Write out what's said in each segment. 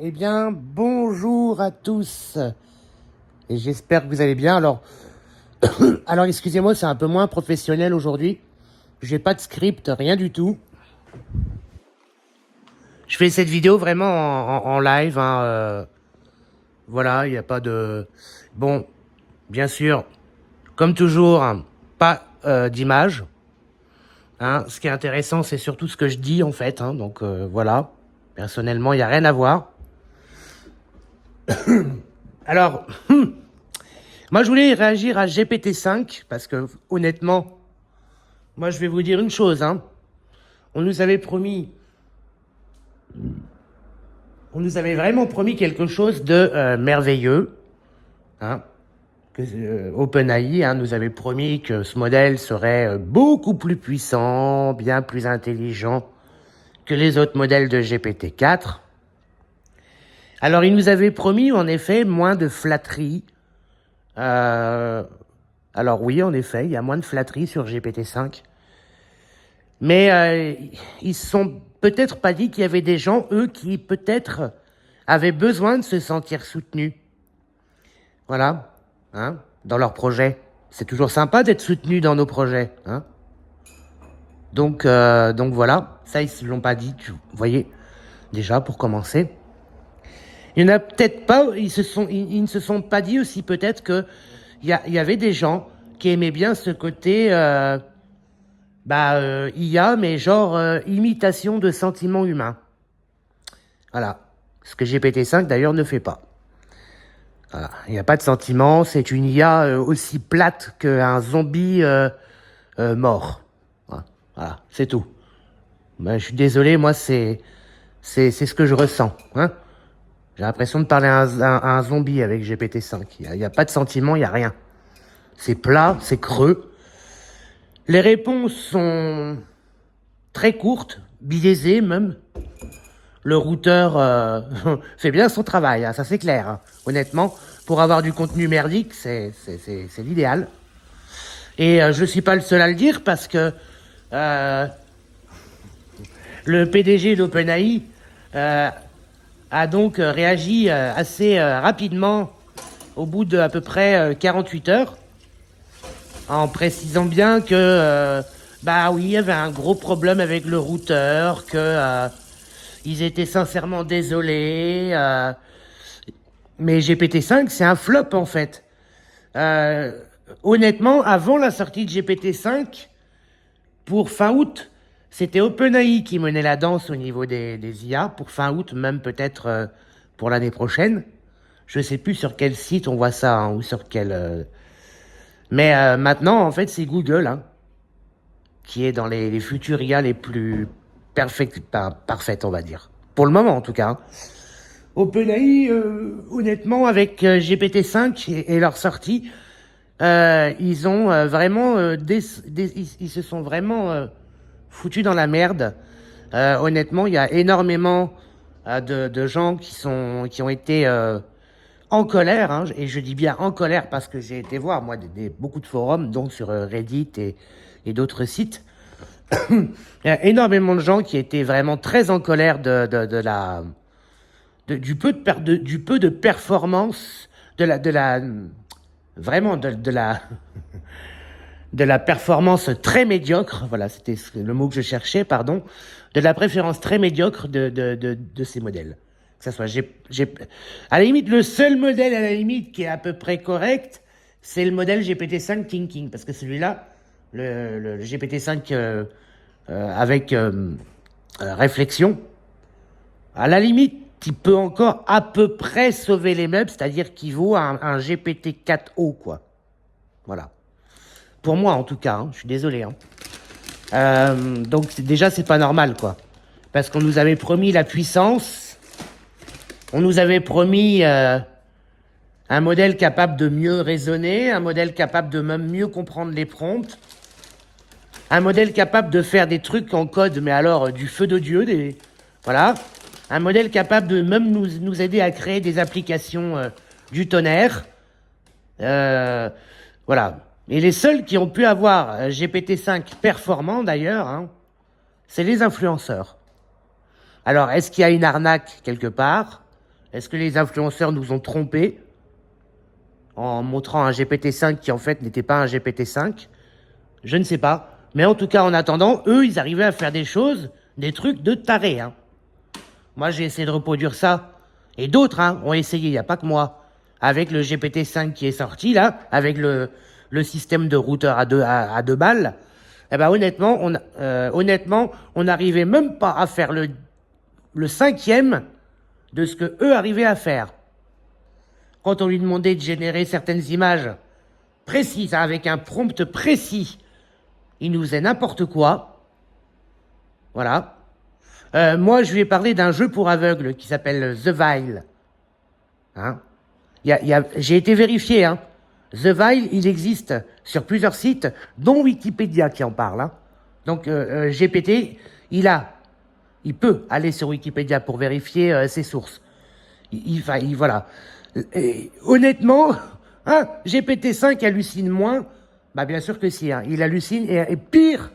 Eh bien, bonjour à tous. Et j'espère que vous allez bien. Alors excusez-moi, c'est un peu moins professionnel aujourd'hui. J'ai pas de script, rien du tout. Je fais cette vidéo vraiment en live. Voilà, il n'y a pas de... Bon, bien sûr, comme toujours, hein, pas d'image. Ce qui est intéressant, c'est surtout ce que je dis, en fait. Donc, voilà. Personnellement, il n'y a rien à voir. Alors... Moi, je voulais réagir à GPT-5 parce que, honnêtement, moi, je vais vous dire une chose. On nous avait promis, on nous avait vraiment promis quelque chose de merveilleux. Que OpenAI nous avait promis que ce modèle serait beaucoup plus puissant, bien plus intelligent que les autres modèles de GPT-4. Alors, il nous avait promis, en effet, moins de flatterie. Alors oui, en effet, il y a moins de flatterie sur GPT-5. Mais ils se sont peut-être pas dit qu'il y avait des gens, eux, qui peut-être avaient besoin de se sentir soutenus. Voilà, dans leur projet. C'est toujours sympa d'être soutenu dans nos projets. Donc voilà, ça ils ne l'ont pas dit, vous voyez, déjà pour commencer. Il n'y en a peut-être pas, ils ne se sont pas dit aussi peut-être que il y avait des gens qui aimaient bien ce côté IA, mais genre imitation de sentiments humains. Voilà. Ce que GPT-5 d'ailleurs ne fait pas. Voilà. Il n'y a pas de sentiments, c'est une IA aussi plate qu'un zombie mort. Voilà, c'est tout. Ben, je suis désolé, moi c'est ce que je ressens. J'ai l'impression de parler à un zombie avec GPT-5. Il n'y a pas de sentiments, il n'y a rien. C'est plat, c'est creux. Les réponses sont très courtes, biaisées même. Le routeur fait bien son travail, ça c'est clair. Honnêtement, pour avoir du contenu merdique, c'est l'idéal. Et je ne suis pas le seul à le dire parce que le PDG d'OpenAI a donc réagi assez rapidement au bout de à peu près 48 heures en précisant bien que oui, il y avait un gros problème avec le routeur, que ils étaient sincèrement désolés. Mais GPT-5, c'est un flop en fait. Honnêtement, avant la sortie de GPT-5, pour fin août, c'était OpenAI qui menait la danse au niveau des IA. Pour fin août, même peut-être pour l'année prochaine. Je ne sais plus sur quel site on voit ça, ou sur quel... Mais maintenant, en fait, c'est Google qui est dans les futures IA les plus parfaites, on va dire. Pour le moment, en tout cas. OpenAI, honnêtement, avec GPT-5 et leur sortie, ils ont vraiment... ils se sont vraiment foutus dans la merde. Honnêtement, il y a énormément de gens qui ont été en colère, et je dis bien en colère parce que j'ai été voir, moi, beaucoup de forums, donc sur Reddit et d'autres sites. Il y a énormément de gens qui étaient vraiment très en colère du peu de performance, vraiment de la performance très médiocre, voilà, c'était le mot que je cherchais, pardon, de la préférence très médiocre de ces modèles. Que ça soit, à la limite, le seul modèle à la limite qui est à peu près correct, c'est le modèle GPT-5 Thinking, parce que celui-là, le GPT-5 avec réflexion, à la limite, il peut encore à peu près sauver les meubles, c'est-à-dire qu'il vaut un GPT-4o, quoi. Voilà. Pour moi, en tout cas, je suis désolé. Donc, déjà, c'est pas normal, quoi. Parce qu'on nous avait promis la puissance, on nous avait promis un modèle capable de mieux raisonner, un modèle capable de même mieux comprendre les prompts, un modèle capable de faire des trucs en code, mais alors du feu de Dieu, voilà. Un modèle capable de même nous aider à créer des applications du tonnerre. Voilà. Et les seuls qui ont pu avoir GPT-5 performant, d'ailleurs, c'est les influenceurs. Alors, est-ce qu'il y a une arnaque quelque part? Est-ce que les influenceurs nous ont trompés en montrant un GPT-5 qui en fait n'était pas un GPT-5? Je ne sais pas. Mais en tout cas, en attendant, eux, ils arrivaient à faire des choses, des trucs de tarés. Hein. Moi, j'ai essayé de reproduire ça. Et d'autres ont essayé, il n'y a pas que moi. Avec le GPT-5 qui est sorti, là, avec le système de routeur à deux balles, eh ben, honnêtement, on n'arrivait même pas à faire le cinquième de ce que eux arrivaient à faire. Quand on lui demandait de générer certaines images précises, avec un prompt précis, il nous faisait n'importe quoi. Voilà. Moi, je lui ai parlé d'un jeu pour aveugles qui s'appelle The Vile. Hein, j'ai été vérifié. Hein. The Vile, il existe sur plusieurs sites, dont Wikipédia qui en parle. Hein. Donc, GPT, il peut aller sur Wikipédia pour vérifier ses sources. Voilà. Et, honnêtement, hein, GPT-5 hallucine moins. Bah, bien sûr que si. Hein. Il hallucine et pire.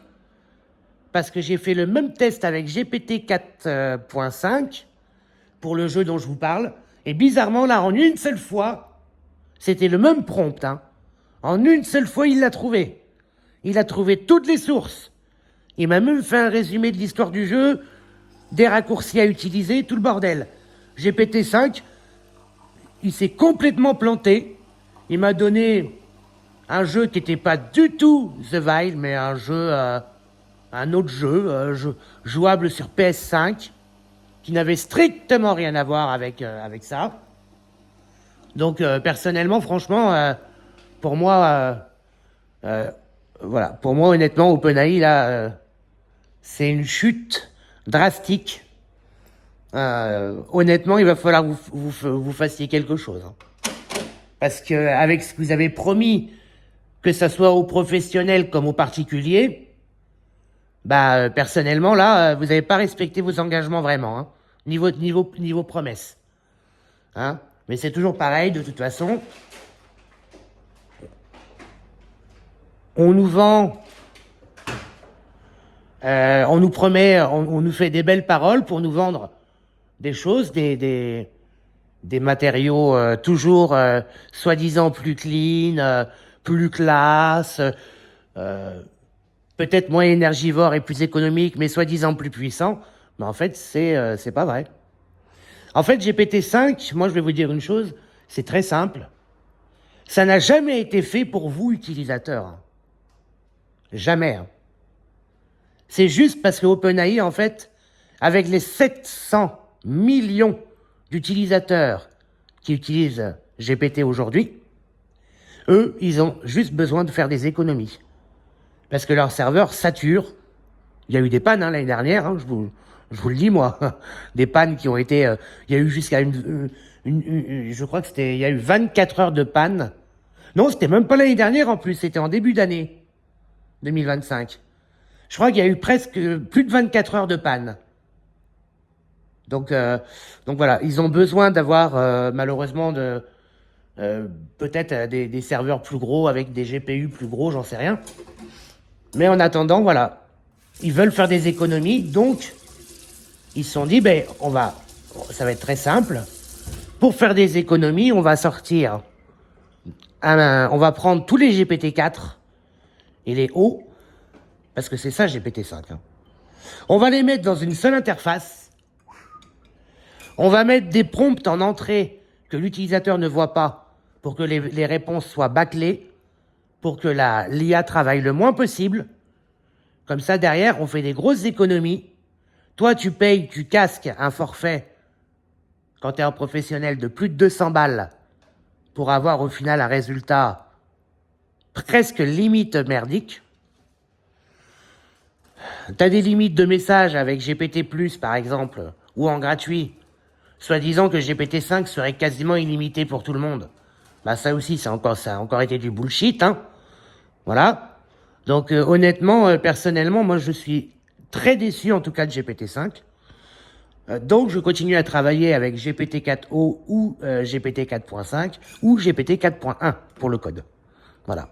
Parce que j'ai fait le même test avec GPT 4.5 pour le jeu dont je vous parle. Et bizarrement, là, en une seule fois, c'était le même prompt. Hein. En une seule fois, il l'a trouvé. Il a trouvé toutes les sources. Il m'a même fait un résumé de l'histoire du jeu, des raccourcis à utiliser, tout le bordel. GPT-5, il s'est complètement planté. Il m'a donné un jeu qui n'était pas du tout The Vile, mais un autre jeu, jouable sur PS5, qui n'avait strictement rien à voir avec ça. Donc, personnellement, franchement, pour moi, voilà, pour moi, honnêtement, OpenAI, là, c'est une chute drastique. Honnêtement, il va falloir que vous fassiez quelque chose. Hein. Parce que avec ce que vous avez promis, que ça soit aux professionnels comme aux particuliers, bah, personnellement, là, vous n'avez pas respecté vos engagements vraiment, hein, niveau promesse. Hein. Mais c'est toujours pareil, de toute façon. On nous vend, on nous promet, on nous fait des belles paroles pour nous vendre des choses, des matériaux toujours soi-disant plus clean, plus classe, peut-être moins énergivore et plus économique, mais soi-disant plus puissant. Mais en fait, c'est pas vrai. En fait, GPT-5, moi je vais vous dire une chose, c'est très simple. Ça n'a jamais été fait pour vous, utilisateurs. Jamais. Hein. C'est juste parce que OpenAI, en fait, avec les 700 millions d'utilisateurs qui utilisent GPT aujourd'hui, eux, ils ont juste besoin de faire des économies. Parce que leur serveur sature. Il y a eu des pannes hein, l'année dernière, hein, je vous le dis moi. Des pannes qui ont été... il y a eu jusqu'à je crois que il y a eu 24 heures de panne. Non, c'était même pas l'année dernière en plus, c'était en début d'année 2025. Je crois qu'il y a eu presque plus de 24 heures de panne. Donc voilà, ils ont besoin d'avoir malheureusement peut-être des serveurs plus gros avec des GPU plus gros, j'en sais rien. Mais en attendant, voilà, ils veulent faire des économies, donc ils se sont dit, ben ça va être très simple. Pour faire des économies, on va sortir, on va prendre tous les GPT-4 et les hauts, parce que c'est ça GPT-5. Hein. On va les mettre dans une seule interface. On va mettre des prompts en entrée que l'utilisateur ne voit pas pour que les réponses soient bâclées, pour que l'IA travaille le moins possible. Comme ça, derrière, on fait des grosses économies. Toi, tu casques un forfait quand tu es un professionnel de plus de 200 balles pour avoir au final un résultat presque limite merdique. Tu as des limites de messages avec GPT+, par exemple, ou en gratuit, soi-disant que GPT-5 serait quasiment illimité pour tout le monde. Bah ça aussi, ça a encore été du bullshit, hein. Voilà. Donc honnêtement, personnellement, moi je suis très déçu en tout cas de GPT-5. Donc je continue à travailler avec GPT-4o ou GPT 4.5 ou GPT 4.1 pour le code. Voilà.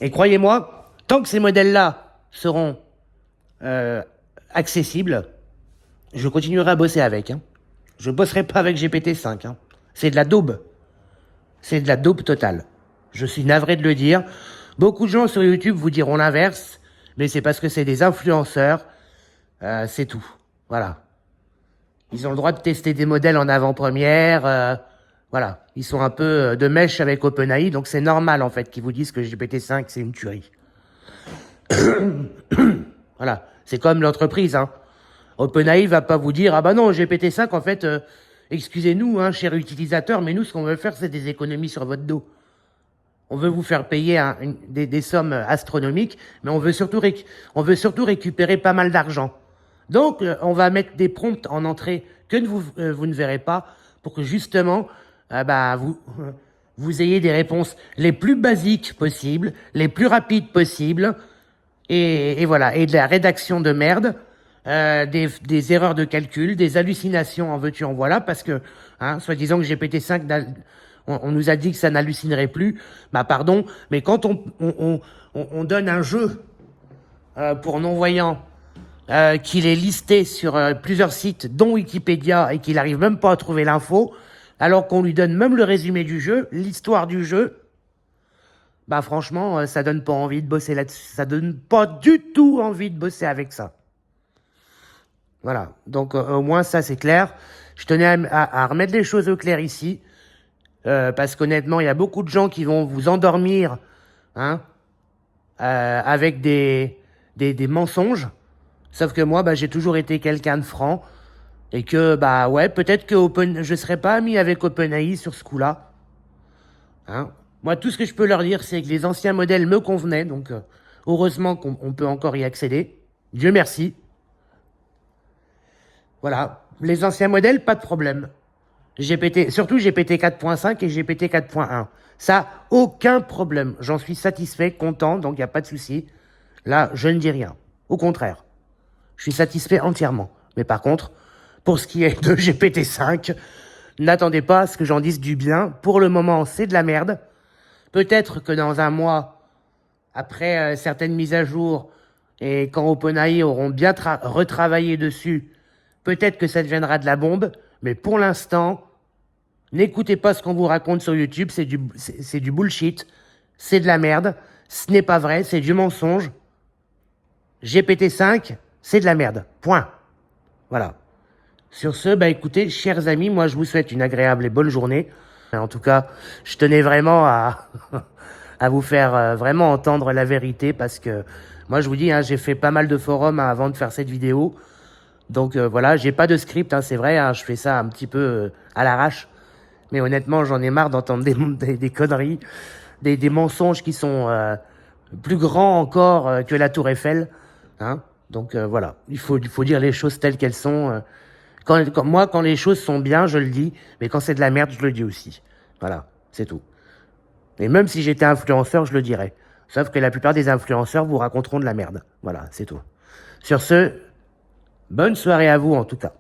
Et croyez-moi, tant que ces modèles-là seront accessibles, je continuerai à bosser avec. Hein. Je bosserai pas avec GPT-5. Hein. C'est de la daube. C'est de la daube totale. Je suis navré de le dire. Beaucoup de gens sur YouTube vous diront l'inverse, mais c'est parce que c'est des influenceurs. C'est tout. Voilà. Ils ont le droit de tester des modèles en avant-première. Voilà. Ils sont un peu de mèche avec OpenAI, donc c'est normal en fait qu'ils vous disent que GPT-5 c'est une tuerie. Voilà. C'est comme l'entreprise. Hein. OpenAI va pas vous dire ah bah non GPT-5 en fait excusez-nous hein, cher utilisateur, mais nous ce qu'on veut faire c'est des économies sur votre dos. On veut vous faire payer des sommes astronomiques, mais on veut surtout récupérer pas mal d'argent. Donc, on va mettre des prompts en entrée que vous ne verrez pas pour que justement, vous ayez des réponses les plus basiques possibles, les plus rapides possibles, et voilà. Et de la rédaction de merde, des erreurs de calcul, des hallucinations en veux-tu en voilà, parce que, hein, soi-disant que GPT-5 on nous a dit que ça n'hallucinerait plus. Bah pardon, mais quand on donne un jeu pour non-voyants qu'il est listé sur plusieurs sites, dont Wikipédia, et qu'il n'arrive même pas à trouver l'info, alors qu'on lui donne même le résumé du jeu, l'histoire du jeu, bah franchement, ça donne pas envie de bosser là-dessus. Ça donne pas du tout envie de bosser avec ça. Voilà, donc au moins ça c'est clair. Je tenais à remettre les choses au clair ici. Parce qu'honnêtement, il y a beaucoup de gens qui vont vous endormir hein, avec des mensonges. Sauf que moi, j'ai toujours été quelqu'un de franc. Et que, ouais, peut-être que je serais pas ami avec OpenAI sur ce coup-là. Hein. Moi, tout ce que je peux leur dire, c'est que les anciens modèles me convenaient. Donc, heureusement qu'on peut encore y accéder. Dieu merci. Voilà. Les anciens modèles, pas de problème. Surtout GPT 4.5 et GPT 4.1. Ça, aucun problème. J'en suis satisfait, content, donc il n'y a pas de souci. Là, je ne dis rien. Au contraire. Je suis satisfait entièrement. Mais par contre, pour ce qui est de GPT-5, n'attendez pas à ce que j'en dise du bien. Pour le moment, c'est de la merde. Peut-être que dans un mois, après certaines mises à jour, et quand OpenAI auront bien retravaillé dessus, peut-être que ça deviendra de la bombe. Mais pour l'instant, n'écoutez pas ce qu'on vous raconte sur YouTube, c'est du bullshit, c'est de la merde, ce n'est pas vrai, c'est du mensonge. GPT-5, c'est de la merde, point. Voilà. Sur ce, écoutez, chers amis, moi je vous souhaite une agréable et bonne journée. En tout cas, je tenais vraiment à vous faire vraiment entendre la vérité parce que moi je vous dis, hein, j'ai fait pas mal de forums avant de faire cette vidéo. Donc voilà, j'ai pas de script, hein, c'est vrai, hein, je fais ça un petit peu à l'arrache. Mais honnêtement, j'en ai marre d'entendre des conneries, des mensonges qui sont plus grands encore que la Tour Eiffel. Hein. Donc voilà, il faut dire les choses telles qu'elles sont. Quand les choses sont bien, je le dis, mais quand c'est de la merde, je le dis aussi. Voilà, c'est tout. Et même si j'étais influenceur, je le dirais. Sauf que la plupart des influenceurs vous raconteront de la merde. Voilà, c'est tout. Sur ce, bonne soirée à vous en tout cas.